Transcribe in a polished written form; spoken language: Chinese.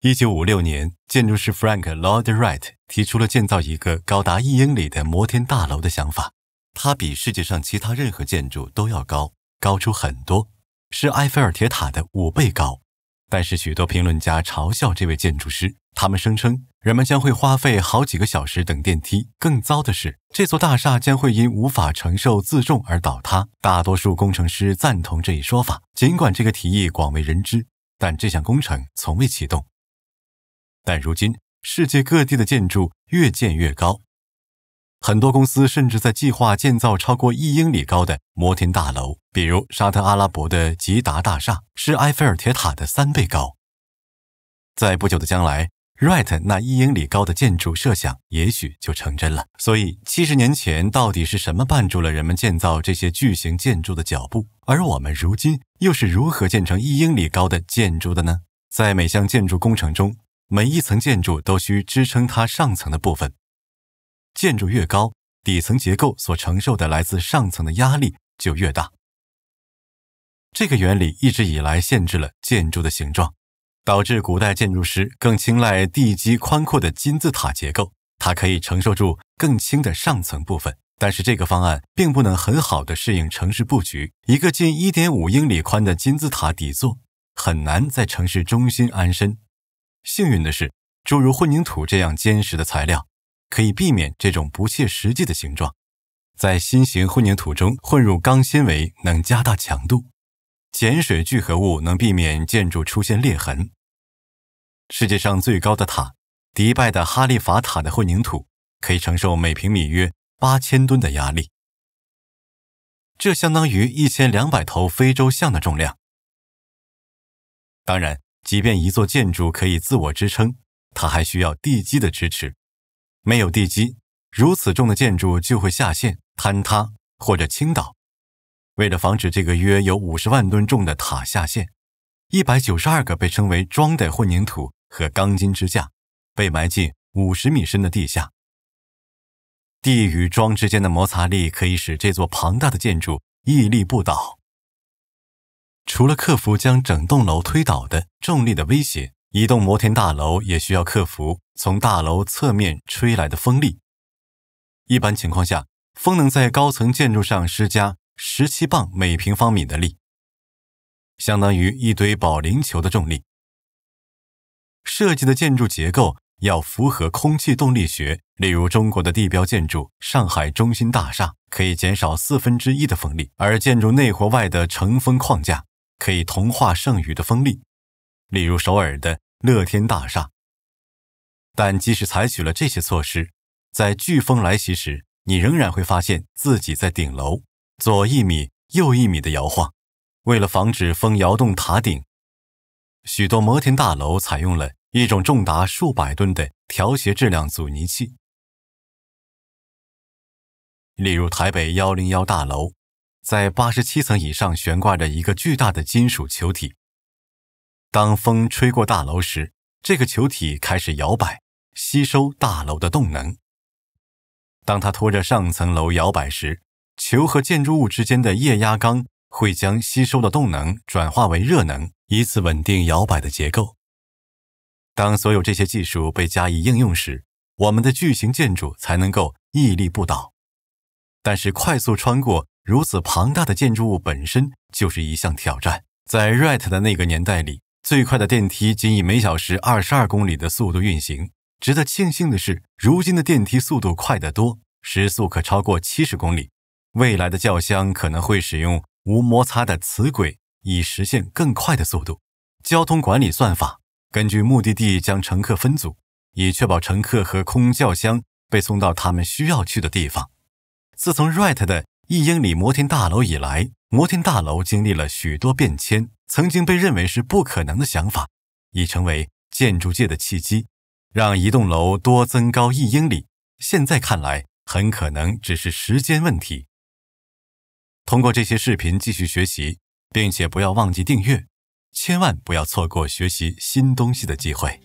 1956年，建筑师 Frank Lloyd Wright 提出了建造一个高达1英里的摩天大楼的想法。它比世界上其他任何建筑都要高，高出很多，是埃菲尔铁塔的5倍高。但是许多评论家嘲笑这位建筑师，他们声称人们将会花费好几个小时等电梯。更糟的是，这座大厦将会因无法承受自重而倒塌。大多数工程师赞同这一说法，尽管这个提议广为人知，但这项工程从未启动。但如今，世界各地的建筑越建越高，很多公司甚至在计划建造超过1英里高的摩天大楼，比如沙特阿拉伯的吉达大厦是埃菲尔铁塔的3倍高。在不久的将来， Wright 那1英里高的建筑设想也许就成真了。所以70年前到底是什么绊住了人们建造这些巨型建筑的脚步？而我们如今又是如何建成1英里高的建筑的呢？在每项建筑工程中，每一层建筑都需支撑它上层的部分。建筑越高，底层结构所承受的来自上层的压力就越大。这个原理一直以来限制了建筑的形状，导致古代建筑师更青睐地基宽阔的金字塔结构，它可以承受住更轻的上层部分。但是这个方案并不能很好地适应城市布局，一个近 1.5 英里宽的金字塔底座很难在城市中心安身。幸运的是，诸如混凝土这样坚实的材料可以避免这种不切实际的形状。在新型混凝土中混入钢纤维能加大强度，碱水聚合物能避免建筑出现裂痕。世界上最高的塔，迪拜的哈利法塔的混凝土可以承受每平米约8000吨的压力，这相当于1200头非洲象的重量。当然，即便一座建筑可以自我支撑，它还需要地基的支持。没有地基，如此重的建筑就会下陷、坍塌或者倾倒。为了防止这个约有50万吨重的塔下陷，192个被称为桩的混凝土和钢筋支架被埋进50米深的地下。地与桩之间的摩擦力可以使这座庞大的建筑屹立不倒。除了克服将整栋楼推倒的重力的威胁，一栋摩天大楼也需要克服从大楼侧面吹来的风力。一般情况下，风能在高层建筑上施加17磅每平方米的力，相当于一堆保龄球的重力。设计的建筑结构要符合空气动力学，例如中国的地标建筑上海中心大厦可以减少1/4的风力，而建筑内或外的承风框架可以同化剩余的风力，例如首尔的乐天大厦。但即使采取了这些措施，在飓风来袭时，你仍然会发现自己在顶楼左1米右1米的摇晃。为了防止风摇动塔顶，许多摩天大楼采用了一种重达数百吨的调谐质量阻尼器。例如台北101大楼，在87层以上悬挂着一个巨大的金属球体。当风吹过大楼时，这个球体开始摇摆，吸收大楼的动能。当它拖着上层楼摇摆时，球和建筑物之间的液压缸会将吸收的动能转化为热能，以此稳定摇摆的结构。当所有这些技术被加以应用时，我们的巨型建筑才能够屹立不倒。但是快速穿过如此庞大的建筑物本身就是一项挑战。在 Wright 的那个年代里，最快的电梯仅以每小时22公里的速度运行。值得庆幸的是，如今的电梯速度快得多，时速可超过70公里。未来的轿厢可能会使用无摩擦的磁轨，以实现更快的速度。交通管理算法根据目的地将乘客分组，以确保乘客和空轿厢被送到他们需要去的地方。自从 Wright 的1英里摩天大楼以来，摩天大楼经历了许多变迁，曾经被认为是不可能的想法，已成为建筑界的契机，让一栋楼多增高1英里，现在看来很可能只是时间问题。通过这些视频继续学习，并且不要忘记订阅，千万不要错过学习新东西的机会。